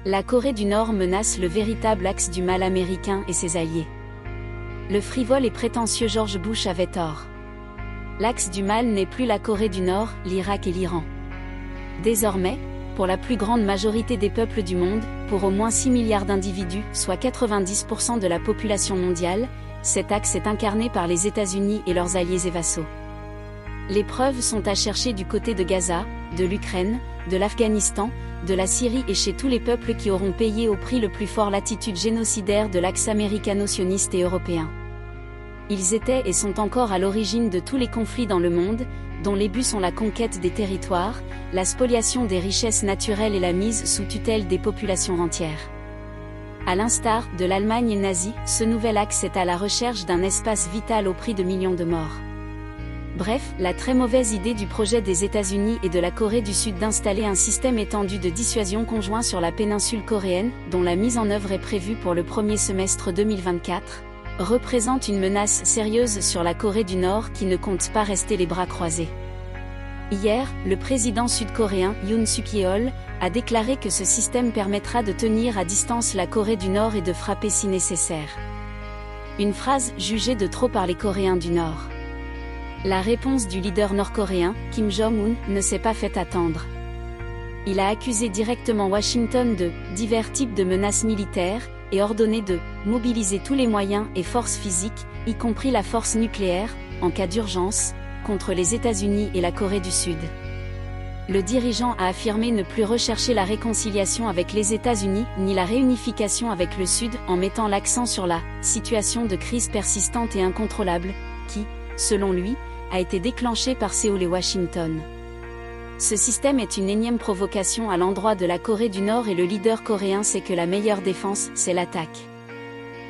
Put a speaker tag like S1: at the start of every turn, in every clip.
S1: La Corée du Nord menace le véritable axe du mal américain et ses alliés. Le frivole et prétentieux George Bush avait tort. L'axe du mal n'est plus la Corée du Nord, l'Irak et l'Iran. Désormais, pour la plus grande majorité des peuples du monde, pour au moins 6 milliards d'individus, soit 90% de la population mondiale, cet axe est incarné par les États-Unis et leurs alliés et vassaux. Les preuves sont à chercher du côté de Gaza, de l'Ukraine, de l'Afghanistan, de la Syrie et chez tous les peuples qui auront payé au prix le plus fort l'attitude génocidaire de l'axe américano-sioniste et européen. Ils étaient et sont encore à l'origine de tous les conflits dans le monde, dont les buts sont la conquête des territoires, la spoliation des richesses naturelles et la mise sous tutelle des populations entières. À l'instar de l'Allemagne nazie, ce nouvel axe est à la recherche d'un espace vital au prix de millions de morts. Bref, la très mauvaise idée du projet des États-Unis et de la Corée du Sud d'installer un système étendu de dissuasion conjoint sur la péninsule coréenne, dont la mise en œuvre est prévue pour le premier semestre 2024, représente une menace sérieuse sur la Corée du Nord qui ne compte pas rester les bras croisés. Hier, le président sud-coréen Yoon Suk-yeol a déclaré que ce système permettra de tenir à distance la Corée du Nord et de frapper si nécessaire. Une phrase jugée de trop par les Coréens du Nord. La réponse du leader nord-coréen, Kim Jong-un, ne s'est pas fait attendre. Il a accusé directement Washington de « divers types de menaces militaires » et ordonné de « mobiliser tous les moyens et forces physiques, y compris la force nucléaire, en cas d'urgence, contre les États-Unis et la Corée du Sud ». Le dirigeant a affirmé ne plus rechercher la réconciliation avec les États-Unis ni la réunification avec le Sud en mettant l'accent sur la « situation de crise persistante et incontrôlable » qui, selon lui, a été déclenché par Séoul et Washington. Ce système est une énième provocation à l'endroit de la Corée du Nord et le leader coréen sait que la meilleure défense, c'est l'attaque.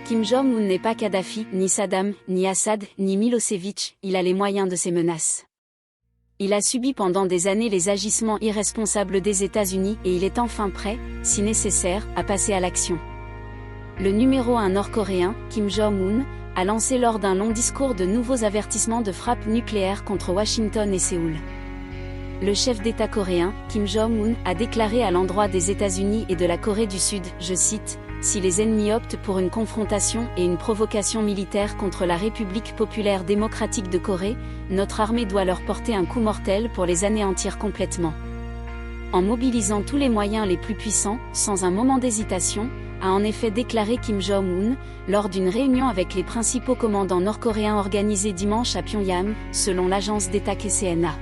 S1: Kim Jong-un n'est pas Kadhafi, ni Saddam, ni Assad, ni Milosevic, il a les moyens de ses menaces. Il a subi pendant des années les agissements irresponsables des États-Unis et il est enfin prêt, si nécessaire, à passer à l'action. Le numéro 1 nord-coréen, Kim Jong-un, a lancé lors d'un long discours de nouveaux avertissements de frappe nucléaire contre Washington et Séoul. Le chef d'État coréen, Kim Jong-un, a déclaré à l'endroit des États-Unis et de la Corée du Sud, je cite, « Si les ennemis optent pour une confrontation et une provocation militaire contre la République populaire démocratique de Corée, notre armée doit leur porter un coup mortel pour les anéantir complètement. » En mobilisant tous les moyens les plus puissants, sans un moment d'hésitation, a en effet déclaré Kim Jong-un, lors d'une réunion avec les principaux commandants nord-coréens organisée dimanche à Pyongyang, selon l'agence d'État KCNA.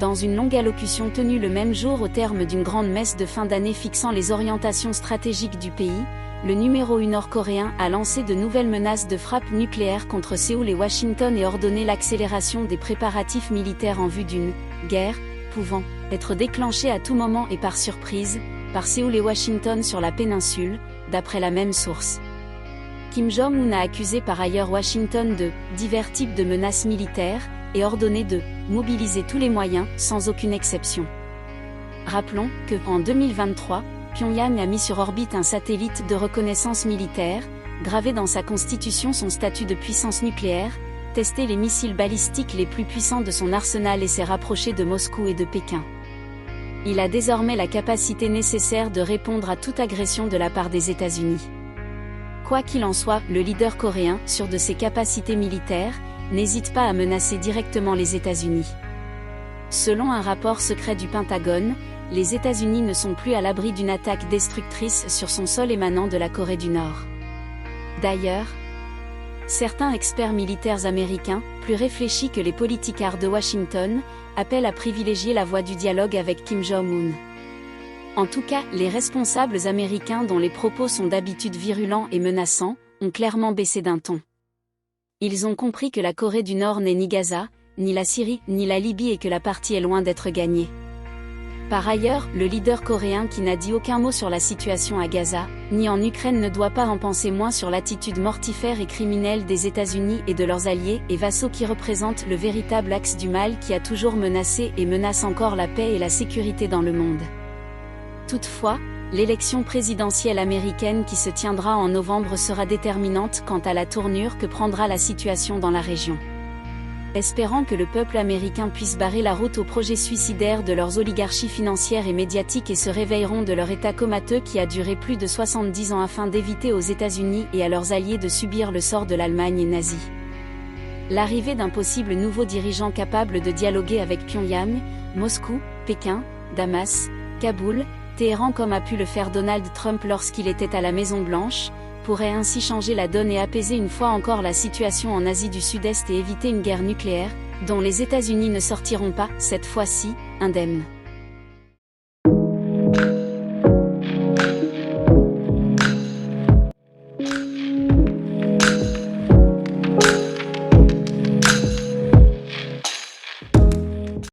S1: Dans une longue allocution tenue le même jour au terme d'une grande messe de fin d'année fixant les orientations stratégiques du pays, le numéro 1 nord-coréen a lancé de nouvelles menaces de frappe nucléaire contre Séoul et Washington et ordonné l'accélération des préparatifs militaires en vue d'une guerre, pouvant être déclenchée à tout moment et par surprise, par Séoul et Washington sur la péninsule, d'après la même source. Kim Jong-un a accusé par ailleurs Washington de « divers types de menaces militaires » et ordonné de « mobiliser tous les moyens, sans aucune exception ». Rappelons que, en 2023, Pyongyang a mis sur orbite un satellite de reconnaissance militaire, gravé dans sa constitution son statut de puissance nucléaire, testé les missiles balistiques les plus puissants de son arsenal et s'est rapproché de Moscou et de Pékin. Il a désormais la capacité nécessaire de répondre à toute agression de la part des États-Unis. Quoi qu'il en soit, le leader coréen, sûr de ses capacités militaires, n'hésite pas à menacer directement les États-Unis. Selon un rapport secret du Pentagone, les États-Unis ne sont plus à l'abri d'une attaque destructrice sur son sol émanant de la Corée du Nord. D'ailleurs, certains experts militaires américains, plus réfléchis que les politicards de Washington, appellent à privilégier la voie du dialogue avec Kim Jong-un. En tout cas, les responsables américains dont les propos sont d'habitude virulents et menaçants, ont clairement baissé d'un ton. Ils ont compris que la Corée du Nord n'est ni Gaza, ni la Syrie, ni la Libye et que la partie est loin d'être gagnée. Par ailleurs, le leader coréen qui n'a dit aucun mot sur la situation à Gaza, ni en Ukraine ne doit pas en penser moins sur l'attitude mortifère et criminelle des États-Unis et de leurs alliés et vassaux qui représentent le véritable axe du mal qui a toujours menacé et menace encore la paix et la sécurité dans le monde. Toutefois, l'élection présidentielle américaine qui se tiendra en novembre sera déterminante quant à la tournure que prendra la situation dans la région. espérant que le peuple américain puisse barrer la route aux projets suicidaires de leurs oligarchies financières et médiatiques et se réveilleront de leur état comateux qui a duré plus de 70 ans afin d'éviter aux États-Unis et à leurs alliés de subir le sort de l'Allemagne nazie. L'arrivée d'un possible nouveau dirigeant capable de dialoguer avec Pyongyang, Moscou, Pékin, Damas, Kaboul, Téhéran comme a pu le faire Donald Trump lorsqu'il était à la Maison-Blanche, pourrait ainsi changer la donne et apaiser une fois encore la situation en Asie du Sud-Est et éviter une guerre nucléaire, dont les États-Unis ne sortiront pas, cette fois-ci, indemnes.